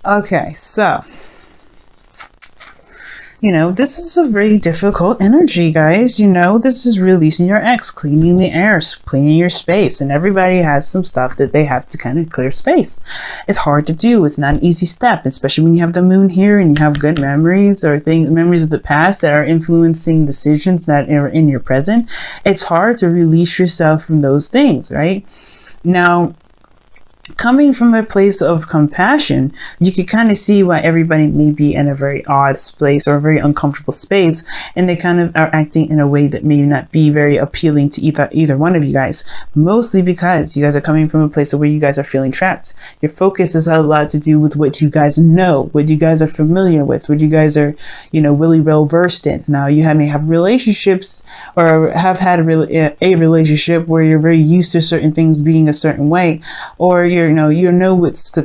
Okay, so this is a very difficult energy, guys. This is releasing your ex, cleaning the air, cleaning your space, and everybody has some stuff that they have to kind of clear space. It's hard to do. It's not an easy step, especially when you have the moon here and you have good memories or memories of the past that are influencing decisions that are in your present. It's hard to release yourself from those things, right? Now, coming from a place of compassion, you can kind of see why everybody may be in a very odd space or a very uncomfortable space, and they kind of are acting in a way that may not be very appealing to either one of you guys, mostly because you guys are coming from a place where you guys are feeling trapped. Your focus is a lot to do with what you guys know, what you guys are familiar with, what you guys are, really well versed in. Now, you may have relationships or have had a relationship where you're very used to certain things being a certain way, or what's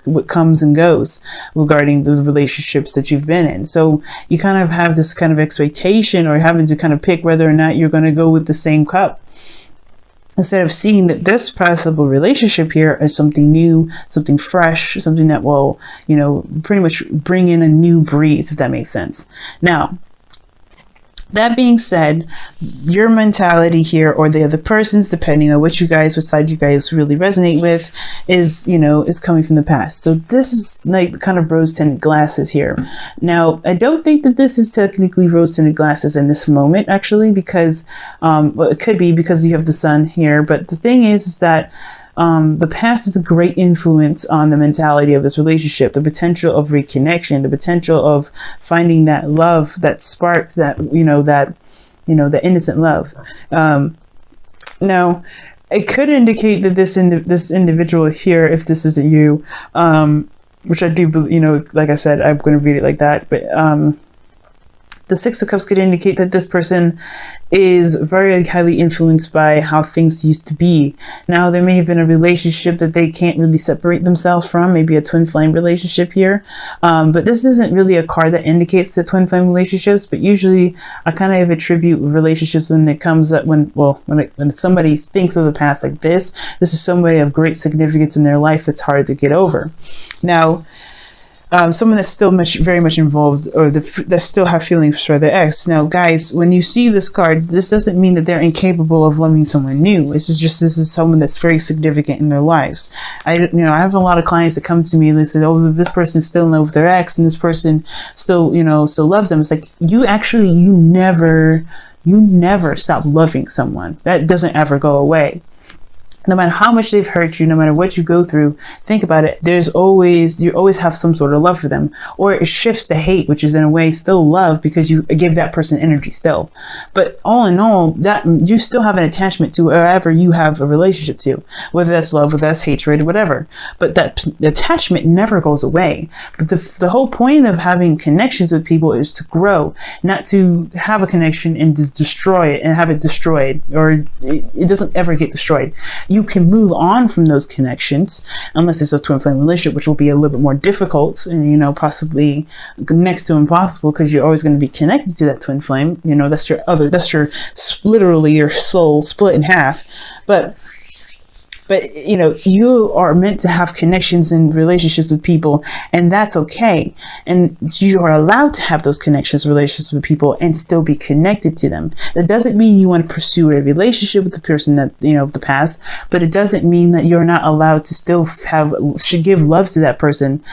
what comes and goes regarding the relationships that you've been in. So you kind of have this kind of expectation or having to kind of pick whether or not you're going to go with the same cup, instead of seeing that this possible relationship here is something new, something fresh, something that will, pretty much bring in a new breeze, if that makes sense. Now, that being said, your mentality here, or the other person's, depending on what side you guys really resonate with, is coming from the past. So this is like kind of rose-tinted glasses here. Now, I don't think that this is technically rose-tinted glasses in this moment, actually, because, well, it could be because you have the sun here. But the thing is that the past is a great influence on the mentality of this relationship, the potential of reconnection, the potential of finding that love, that spark, that the innocent love. Now, it could indicate that this individual here, if this isn't you, which I do, like I said, I'm going to read it like that, but the Six of Cups could indicate that this person is very highly influenced by how things used to be. Now, there may have been a relationship that they can't really separate themselves from, maybe a twin flame relationship here. But this isn't really a card that indicates the twin flame relationships, but usually I kind of attribute relationships when it comes up when somebody thinks of the past like this is somebody of great significance in their life that's hard to get over. Now, someone that's still very much involved, or that still have feelings for their ex. Now, guys, when you see this card, this doesn't mean that they're incapable of loving someone new. This is someone that's very significant in their lives. I have a lot of clients that come to me and they say, "Oh, this person's still in love with their ex, and this person still loves them." It's like you never stop loving someone. That doesn't ever go away. No matter how much they've hurt you, no matter what you go through, think about it. You always have some sort of love for them, or it shifts the hate, which is in a way still love because you give that person energy still. But all in all, that you still have an attachment to wherever you have a relationship to, whether that's love, whether that's hatred, or whatever. But that attachment never goes away. But the whole point of having connections with people is to grow, not to have a connection and to destroy it and have it destroyed, or it doesn't ever get destroyed. You can move on from those connections, unless it's a twin flame relationship, which will be a little bit more difficult and, possibly next to impossible, because you're always going to be connected to that twin flame. That's literally your soul split in half. But you are meant to have connections and relationships with people, and that's okay. And you are allowed to have those connections, relationships with people, and still be connected to them. That doesn't mean you want to pursue a relationship with the person that, of the past, but it doesn't mean that you're not allowed to still should give love to that person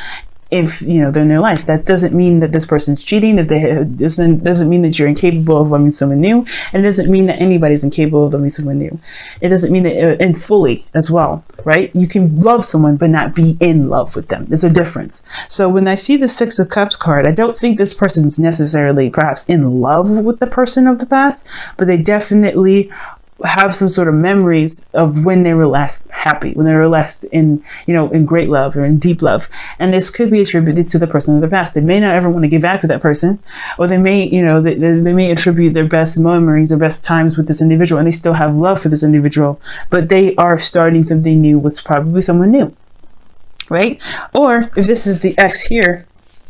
if they're in their life. That doesn't mean that this person's cheating, doesn't mean that you're incapable of loving someone new, and it doesn't mean that anybody's incapable of loving someone new. It doesn't mean that, and fully as well, right? You can love someone but not be in love with them. There's a difference. So when I see the Six of Cups card, I don't think this person's necessarily perhaps in love with the person of the past, but they definitely have some sort of memories of when they were last happy, when they were last in great love or in deep love. And this could be attributed to the person of the past. They may not ever want to get back with that person, or they may, they may attribute their best memories, their best times with this individual, and they still have love for this individual, but they are starting something new with probably someone new, right? Or if this is the ex here,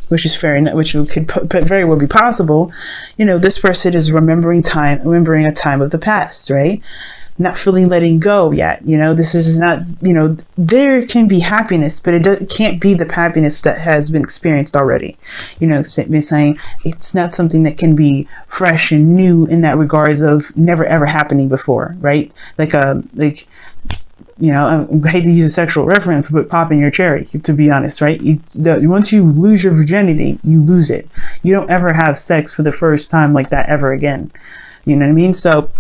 which could very well be possible, this person is remembering a time of the past, right? not fully letting go yet. You know, this is not, you know, there can be happiness, but it can't be the happiness that has been experienced already. You know, saying it's not something that can be fresh and new in that regards of never ever happening before, right? Like you know, I hate to use a sexual reference, but popping your cherry, to be honest, right? Once you lose your virginity, you lose it. You don't ever have sex for the first time like that ever again. You know what I mean? So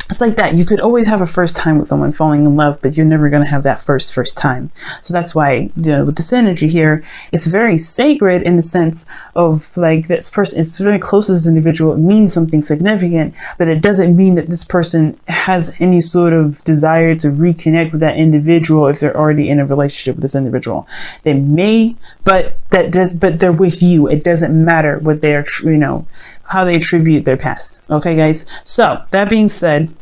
it's like that. You could always have a first time with someone falling in love, but you're never going to have that first time. So that's why, you know, with this energy here, it's very sacred in the sense of like this person, it's very close to this individual. It means something significant, but it doesn't mean that this person has any sort of desire to reconnect with that individual if they're already in a relationship with this individual. They may, but they're with you. It doesn't matter what they're, you know, how they attribute their past. Okay, guys. So that being said,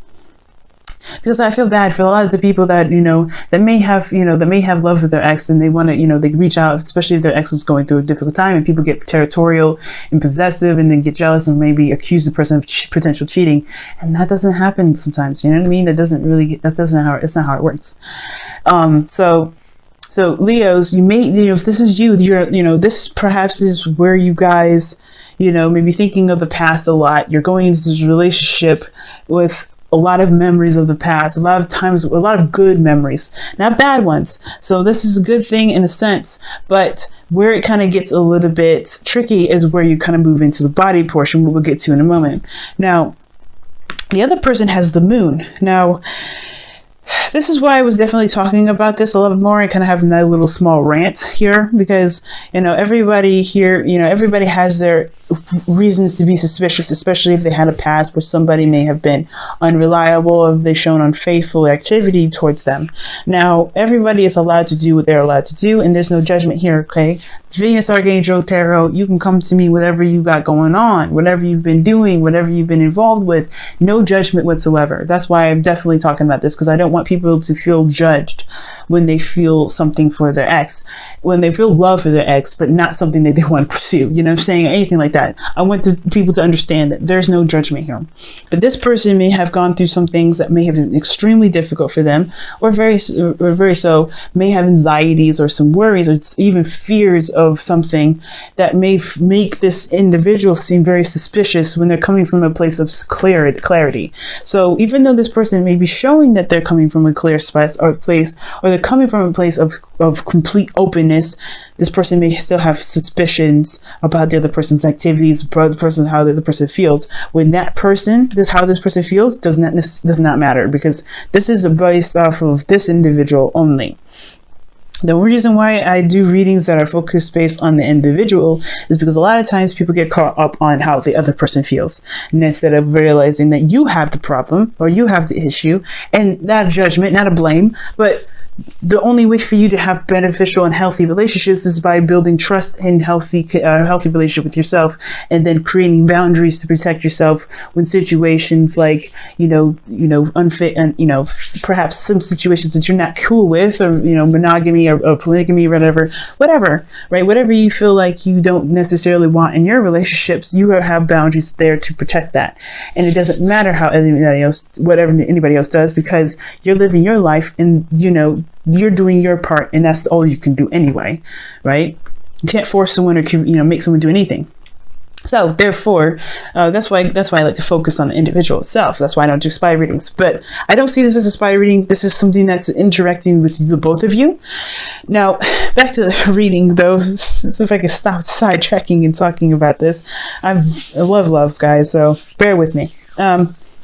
because I feel bad for a lot of the people that, you know, that may have love for their ex, and they want to, you know, they reach out, especially if their ex is going through a difficult time, and people get territorial and possessive and then get jealous and maybe accuse the person of potential cheating. And that doesn't happen sometimes. You know what I mean? It's not how it works. So Leos, you may, you know, if this is you're, you know, this perhaps is where you guys, you know, maybe thinking of the past a lot. You're going into this relationship with a lot of memories of the past, a lot of times, a lot of good memories, not bad ones. So this is a good thing in a sense, but where it kind of gets a little bit tricky is where you kind of move into the body portion, what we'll get to in a moment. Now, the other person has the moon. Now, this is why I was definitely talking about this a little bit more and kind of having that little small rant here, because, you know, everybody here, you know, everybody has their reasons to be suspicious, especially if they had a past where somebody may have been unreliable or if they've shown unfaithful activity towards them. Now, everybody is allowed to do what they're allowed to do, and there's no judgment here, okay? Venus, Archangel, Tarot, you can come to me, whatever you got going on, whatever you've been doing, whatever you've been involved with, no judgment whatsoever. That's why I'm definitely talking about this, because I don't want people to feel judged when they feel something for their ex, when they feel love for their ex, but not something that they want to pursue, you know what I'm saying, or anything like that. I want people to understand that there's no judgment here. But this person may have gone through some things that may have been extremely difficult for them, or very so, may have anxieties or some worries or even fears of something that may make this individual seem very suspicious when they're coming from a place of clarity. So even though this person may be showing that they're coming from a clear space or place, or they're coming from a place of complete openness, this person may still have suspicions about the other person's activities, about the person, how the other person feels. When that person, how this person feels does not matter, because this is based off of this individual only. The reason why I do readings that are focused based on the individual is because a lot of times people get caught up on how the other person feels, and instead of realizing that you have the problem or you have the issue, and not a judgment, not a blame, but the only way for you to have beneficial and healthy relationships is by building trust and healthy relationship with yourself, and then creating boundaries to protect yourself when situations like, unfit, and, perhaps some situations that you're not cool with, or, monogamy or polygamy or whatever, right? Whatever you feel like you don't necessarily want in your relationships, you have boundaries there to protect that. And it doesn't matter how anybody else does, because you're living your life, and, you're doing your part, and that's all you can do anyway, right? You can't force someone or make someone do anything. So therefore, that's why I like to focus on the individual itself. That's why I don't do spy readings. But I don't see this as a spy reading. This is something that's interacting with the both of you. Now, back to the reading, though. So if I can stop sidetracking and talking about this, I love, guys. So bear with me.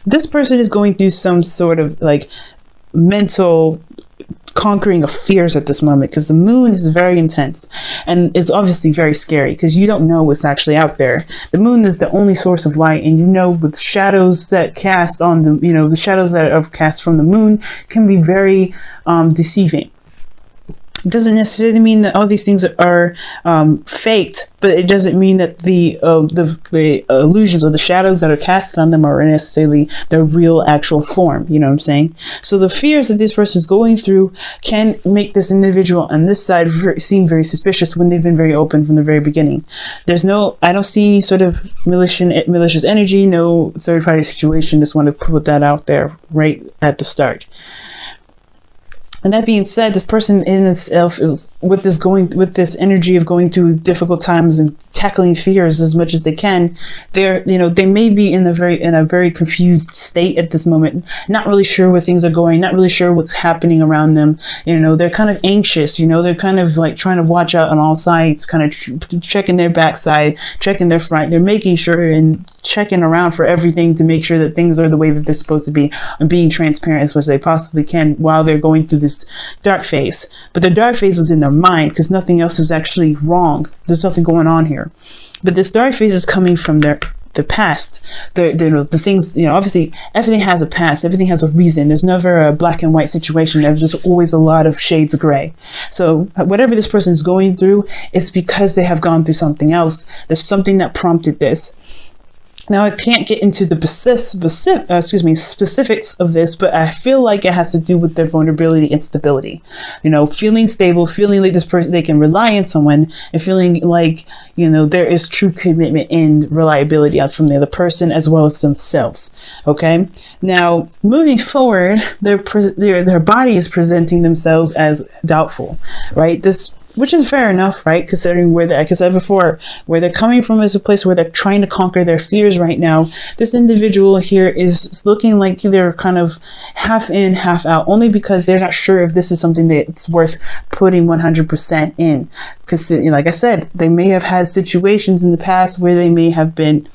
This person is going through some sort of like mental conquering of fears at this moment, because the moon is very intense and it's obviously very scary, because you don't know what's actually out there. The moon is the only source of light, and with shadows that cast on the shadows that are cast from the moon can be very deceiving. It doesn't necessarily mean that all these things are faked, but it doesn't mean that the illusions or the shadows that are cast on them are necessarily their real actual form. You know what I'm saying? So the fears that this person is going through can make this individual on this side seem very suspicious when they've been very open from the very beginning. I don't see any sort of malicious energy, no third party situation. Just want to put that out there right at the start. And that being said, this person in itself is with this energy of going through difficult times and tackling fears as much as they can. They may be in a very confused state at this moment, not really sure where things are going, not really sure what's happening around them. They're kind of anxious. They're kind of like trying to watch out on all sides, kind of checking their backside, checking their front. They're making sure and checking around for everything to make sure that things are the way that they're supposed to be, and being transparent as much as they possibly can while they're going through this dark phase. But the dark phase is in their mind, because nothing else is actually wrong. There's nothing going on here. But this dark phase is coming from the past. The things, obviously everything has a past, everything has a reason. There's never a black and white situation. There's just always a lot of shades of gray. So whatever this person is going through, it's because they have gone through something else. There's something that prompted this. Now, I can't get into the specifics of this, but I feel like it has to do with their vulnerability and stability. Feeling stable, feeling like this person, they can rely on someone, and feeling like, there is true commitment and reliability out from the other person as well as themselves. Okay. Now, moving forward, their body is presenting themselves as doubtful, right? Which is fair enough, right? Considering like I said before, where they're coming from is a place where they're trying to conquer their fears right now. This individual here is looking like they're kind of half in, half out, only because they're not sure if this is something that's worth putting 100% in. Because, like I said, they may have had situations in the past where they may have been,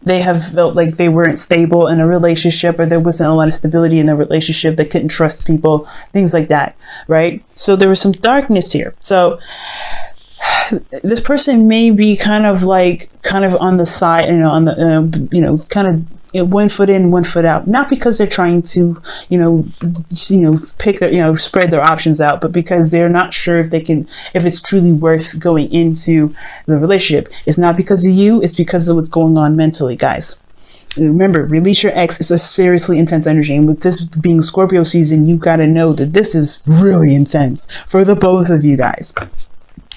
they have felt like they weren't stable in a relationship, or there wasn't a lot of stability in the relationship. They couldn't trust people, things like that, right? So there was some darkness here. So this person may be kind of on the side, kind of 1 foot in, 1 foot out, not because they're trying to, pick their, spread their options out, but because they're not sure if it's truly worth going into the relationship. It's not because of you, it's because of what's going on mentally, guys. Remember, release your ex is a seriously intense energy. And with this being Scorpio season, you got to know that this is really intense for the both of you guys.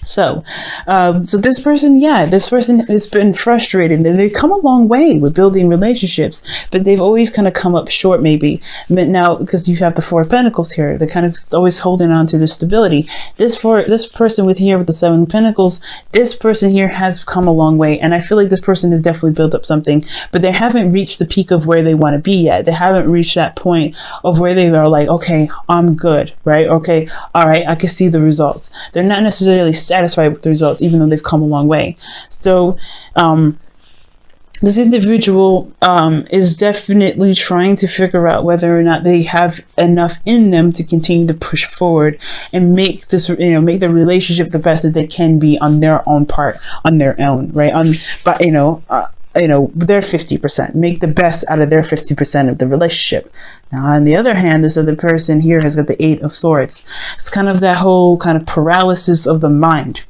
So this person has been frustrated, and they've come a long way with building relationships, but they've always kind of come up short, maybe. But now, because you have the Four of Pentacles here, they're kind of always holding on to the stability. This person with the Seven of Pentacles, this person here has come a long way, and I feel like this person has definitely built up something, but they haven't reached the peak of where they want to be yet. They haven't reached that point of where they are like, okay, I'm good, right? Okay, all right, I can see the results. They're not necessarily satisfied with the results, even though they've come a long way. So this individual is definitely trying to figure out whether or not they have enough in them to continue to push forward and make this, make the relationship the best that they can be on their own part, on their own, right? Their 50%, make the best out of their 50% of the relationship. Now, on the other hand, this other person here has got the Eight of Swords. It's kind of that whole kind of paralysis of the mind.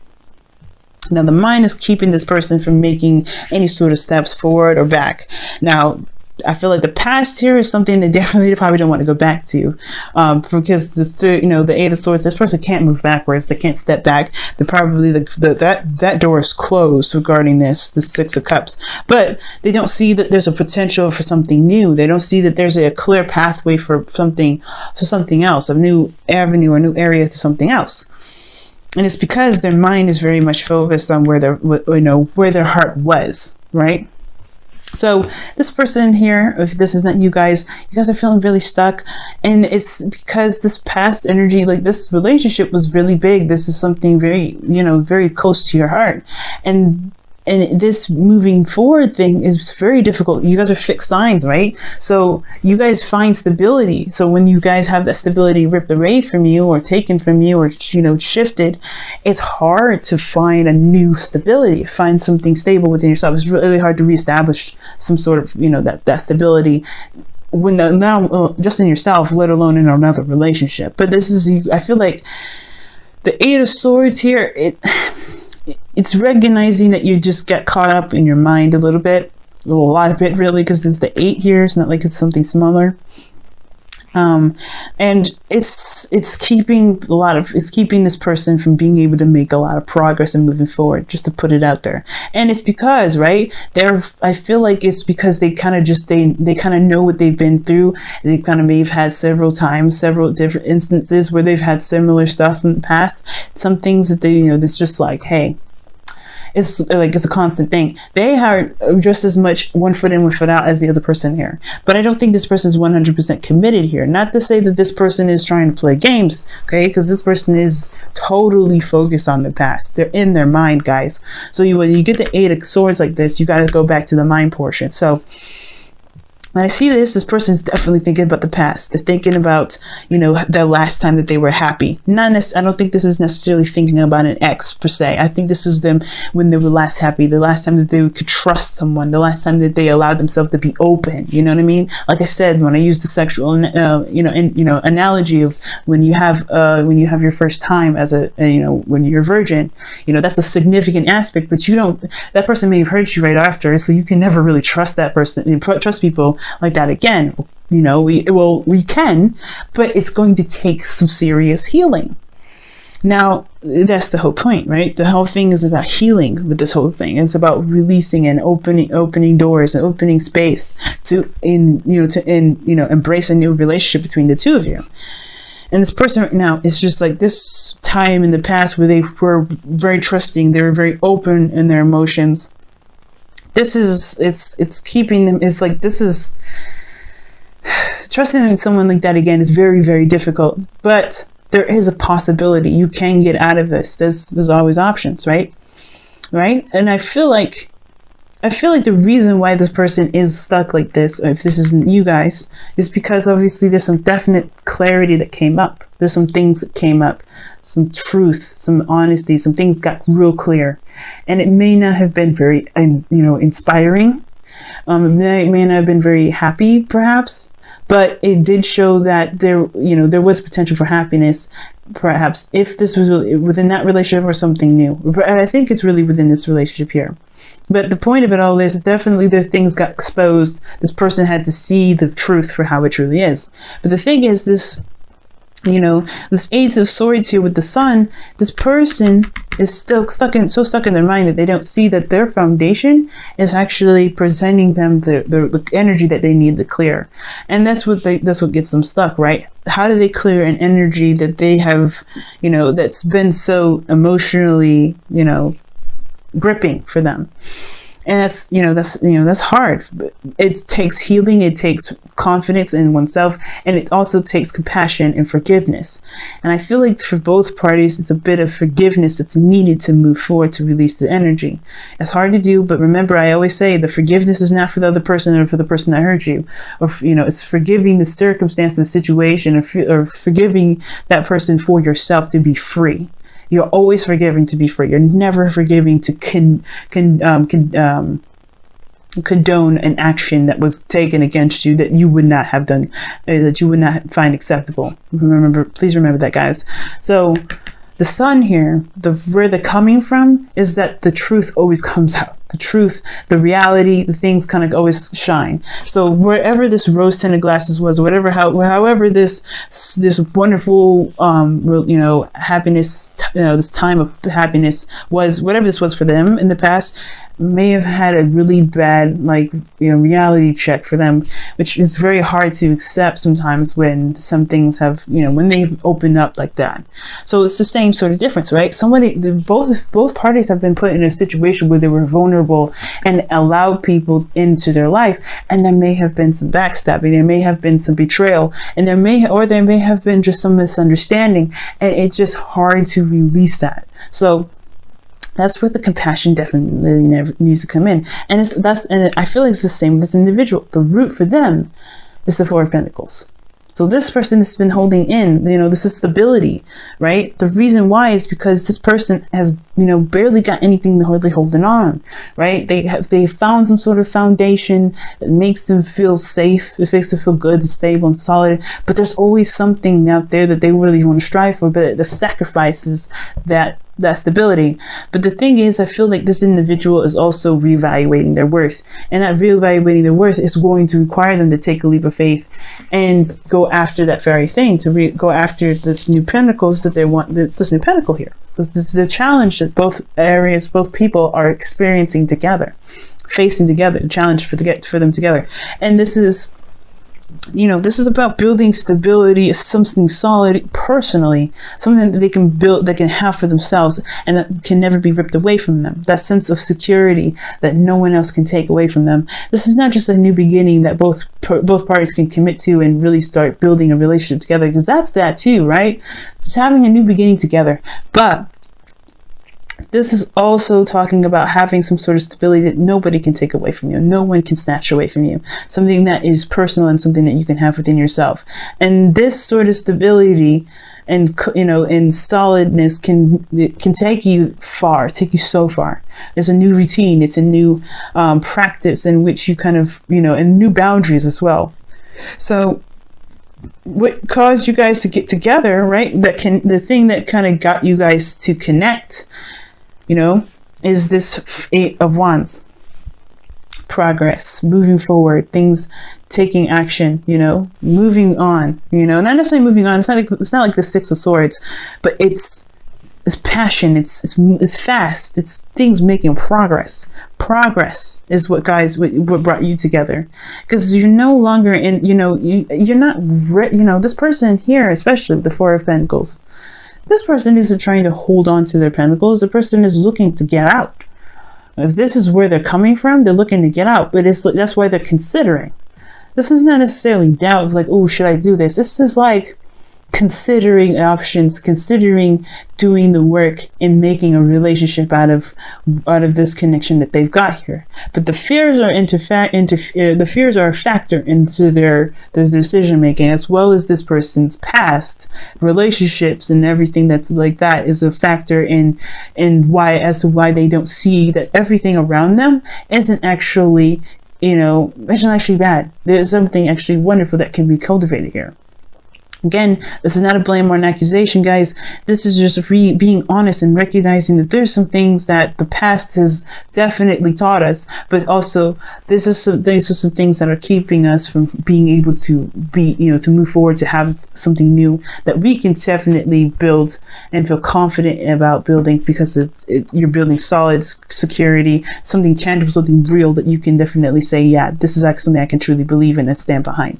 Now, the mind is keeping this person from making any sort of steps forward or back. Now, I feel like the past here is something they probably don't want to go back to, because the Eight of Swords, this person can't move backwards. They can't step back. They're probably that door is closed regarding the Six of Cups. But they don't see that there's a potential for something new. They don't see that there's a clear pathway for something else, a new avenue or new area to something else. And it's because their mind is very much focused on where their heart was, right? So this person here, if this is not you guys are feeling really stuck, and it's because this past energy, like this relationship was really big. This is something very, very close to your heart, and this moving forward thing is very difficult. You guys are fixed signs, right? So you guys find stability. So when you guys have that stability ripped away from you or taken from you or, shifted, it's hard to find a new stability, find something stable within yourself. It's really hard to reestablish some sort of, that stability when just in yourself, let alone in another relationship. But this is, I feel like the Eight of Swords here, it's recognizing that you just get caught up in your mind a little bit, a lot of it really, because there's the 8 here. It's not like it's something smaller. And it's keeping this person from being able to make a lot of progress and moving forward, just to put it out there. And it's because, right, I feel like it's because they kind of they kind of know what they've been through. They kind of may have had several different instances where they've had similar stuff in the past. Some things that they, that's just like, hey, it's a constant thing. They are just as much one foot in, one foot out as the other person here. But I don't think this person is 100% committed here. Not to say that this person is trying to play games, okay? Because this person is totally focused on the past. They're in their mind, guys. So when you get the 8 of Swords like this, you got to go back to the mind portion. So when I see this person's definitely thinking about the past. They're thinking about, the last time that they were happy. I don't think this is necessarily thinking about an ex per se. I think this is them when they were last happy, the last time that they could trust someone, the last time that they allowed themselves to be open. You know what I mean? Like I said, when I use the sexual, analogy of when you have your first time as when you're a virgin, that's a significant aspect, but that person may have hurt you right after, so you can never really trust that person, trust people like that again. We can, but it's going to take some serious healing. Now, that's the whole point, right? The whole thing is about healing with this whole thing. It's about releasing and opening doors and opening space to embrace a new relationship between the two of you. And this person right now is just like this time in the past where they were very trusting, they were very open in their emotions. It's keeping them, it's like, this is trusting in someone like that again is very, very difficult, but there is a possibility you can get out of this. There's always options, right? And I feel like the reason why this person is stuck like this, if this isn't you guys, is because obviously there's some definite clarity that came up. There's some things that came up, some truth, some honesty, some things got real clear. And it may not have been very, inspiring. It may not have been very happy, perhaps, but it did show that there was potential for happiness, perhaps, if this was really within that relationship or something new. But I think it's really within this relationship here. But the point of it all is definitely the things got exposed. This person had to see the truth for how it truly is. But the thing is, this 8 of Swords here with the Sun, this person is still stuck in their mind that they don't see that their foundation is actually presenting them the energy that they need to clear. And that's what gets them stuck, right? How do they clear an energy that they have, that's been so emotionally, gripping for them? And that's hard. It takes healing, it takes confidence in oneself, and it also takes compassion and forgiveness. And I feel like for both parties, it's a bit of forgiveness that's needed to move forward to release the energy. It's hard to do, but remember, I always say the forgiveness is not for the other person or for the person that hurt you, or it's forgiving the circumstance, the situation, or forgiving that person for yourself to be free. You're always forgiving to be free. You're never forgiving to condone an action that was taken against you that you would not have done, that you would not find acceptable. Please remember that, guys. So the Sun here, where they're coming from is that the truth always comes out. The truth, the reality, the things kind of always shine. So wherever this rose-tinted glasses was, however this wonderful, happiness, this time of happiness was, whatever this was for them in the past, may have had a really bad reality check for them, which is very hard to accept sometimes when some things have, when they've opened up like that. So it's the same sort of difference, right? Both parties have been put in a situation where they were vulnerable and allowed people into their life, and there may have been some backstabbing, there may have been some betrayal, and there may have been just some misunderstanding, and it's just hard to release that. So that's where the compassion definitely needs to come in. And I feel like it's the same with this individual. The root for them is the Four of Pentacles. So this person has been holding in, you know, this is stability, right? The reason why is because this person has, you know, barely got anything to hardly holding on, right? They found some sort of foundation that makes them feel safe. It makes them feel good and stable and solid. But there's always something out there that they really want to strive for, but the sacrifices that stability. But the thing is, I feel like this individual is also reevaluating their worth, and that reevaluating their worth is going to require them to take a leap of faith and go after that very thing, to go after this new pentacles that they want, this new pentacle here, the challenge that both people are experiencing together, facing together, the challenge for them together. And this is, you know, this is about building stability, something solid personally, something that they can build, that can have for themselves, and that can never be ripped away from them. That sense of security that no one else can take away from them. This is not just a new beginning that both parties can commit to and really start building a relationship together, because that's that too, right? It's having a new beginning together. But this is also talking about having some sort of stability that nobody can take away from you. No one can snatch away from you. Something that is personal and something that you can have within yourself. And this sort of stability and, you know, and solidness can take you far, take you so far. It's a new routine. It's a new practice in which you kind of, you know, and new boundaries as well. So what caused you guys to get together, right? The thing that kind of got you guys to connect, you know, is this 8 of Wands. Progress, moving forward, things, taking action, you know, moving on, you know, not necessarily moving on. It's not like the 6 of Swords, but it's passion. It's fast. It's things making progress. Progress is what brought you together, because you're no longer in, you know, you're not, you know, this person here, especially with the 4 of Pentacles, this person isn't trying to hold on to their pentacles. The person is looking to get out. If this is where they're coming from, they're looking to get out, but that's why they're considering. This is not necessarily doubt. It's like, oh, should I do this? This is like considering options, considering doing the work and making a relationship out of this connection that they've got here. But the fears are the fears are a factor into their decision making, as well as this person's past relationships and everything that's like that is a factor in why they don't see that everything around them isn't actually, you know, isn't actually bad. There's something actually wonderful that can be cultivated here. Again, this is not a blame or an accusation, guys. This is just being honest and recognizing that there's some things that the past has definitely taught us, but also these are some things that are keeping us from being able to be, you know, to move forward, to have something new that we can definitely build and feel confident about building, because you're building solid security, something tangible, something real that you can definitely say, yeah, this is actually something I can truly believe in and stand behind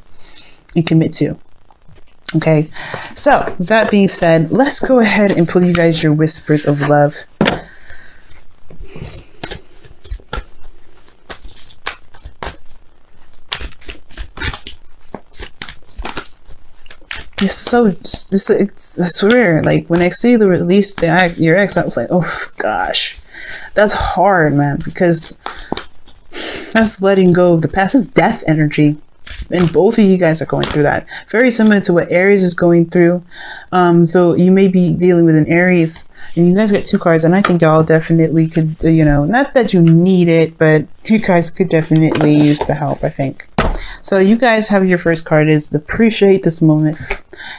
and commit to. Okay, so that being said, let's go ahead and pull you guys your whispers of love. I swear, like when I see the release your ex, I was like, oh gosh, that's hard, man, because that's letting go of the past. It's death energy. And both of you guys are going through that. Very similar to what Aries is going through. So you may be dealing with an Aries, and you guys got 2 cards, and I think y'all definitely could, you know, not that you need it, but you guys could definitely use the help, I think. So you guys have your first card is appreciate this moment.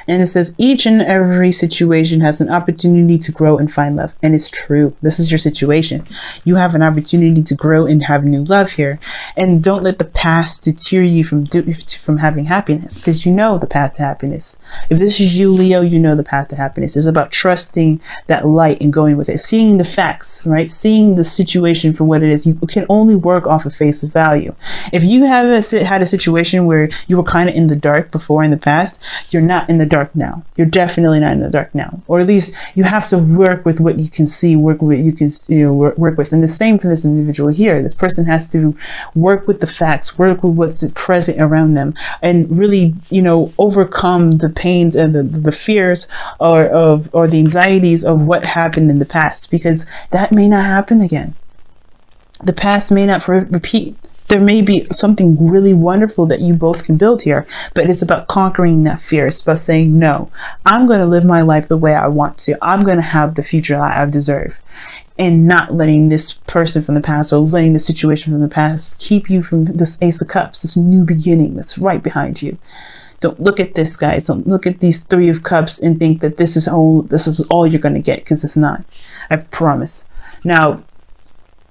And it says each and every situation has an opportunity to grow and find love. And it's true. This is your situation. You have an opportunity to grow and have new love here. And don't let the past deter you from having happiness, because you know the path to happiness. If this is you, Leo, you know the path to happiness. It's about trusting that light and going with it. Seeing the facts, right? Seeing the situation for what it is. You can only work off of face value. If you have had a situation where you were kind of in the dark before in the past, you're not in the dark now. You're definitely not in the dark now. Or at least you have to work with what you can see, work with what you can, you know, work with. And the same for this individual here. This person has to work with the facts, work with what's present around them, and really, you know, overcome the pains and the fears or the anxieties of what happened in the past, because that may not happen again. The past may not repeat. There may be something really wonderful that you both can build here, but it's about conquering that fear. It's about saying, no, I'm going to live my life the way I want to. I'm going to have the future that I deserve, and not letting this person from the past or letting the situation from the past keep you from this Ace of Cups, this new beginning that's right behind you. Don't look at this, guys. Don't look at these Three of Cups and think that this is all you're going to get, because it's not. I promise. Now,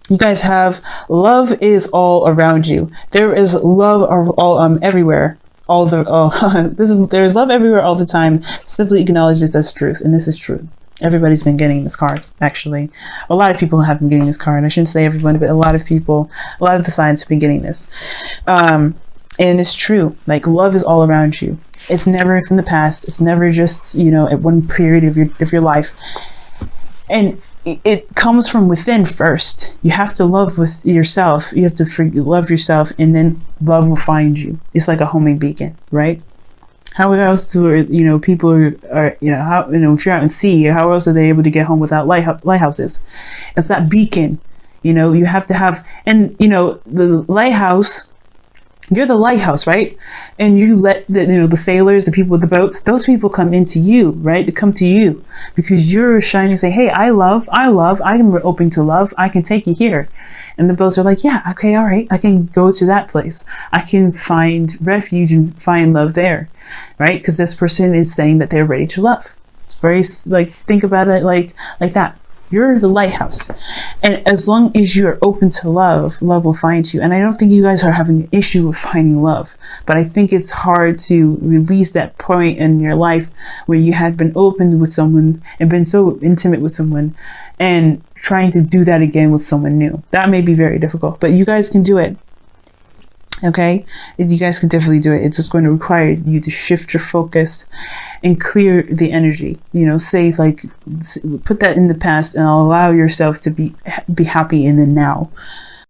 you guys have love is all around you. There is love all everywhere. There's love everywhere all the time. Simply acknowledge this as truth, and this is true. Everybody's been getting this card, actually. A lot of people have been getting this card. I shouldn't say everyone, but a lot of the signs have been getting this. And it's true. Like, love is all around you. It's never from the past. It's never just, at one period of your life. And it comes from within first. You have to love with yourself. You have to love yourself, and then love will find you. It's like a homing beacon, right? How else do people are if you're out in sea, how else are they able to get home without lighthouses? It's that beacon. You have to have, and the lighthouse. You're the lighthouse, right? And you let the sailors, the people with the boats, those people come into you, right? They come to you because you're shining and say, hey, I love, I'm open to love. I can take you here. And the boats are like, yeah, okay, all right. I can go to that place. I can find refuge and find love there, right? Because this person is saying that they're ready to love. It's very, think about it like that. You're the lighthouse. And as long as you are open to love, love will find you. And I don't think you guys are having an issue with finding love, but I think it's hard to release that point in your life where you had been open with someone and been so intimate with someone, and trying to do that again with someone new. That may be very difficult, but you guys can do it. Okay, you guys can definitely do it. It's just going to require you to shift your focus and clear the energy. Say put that in the past and allow yourself to be happy in the now.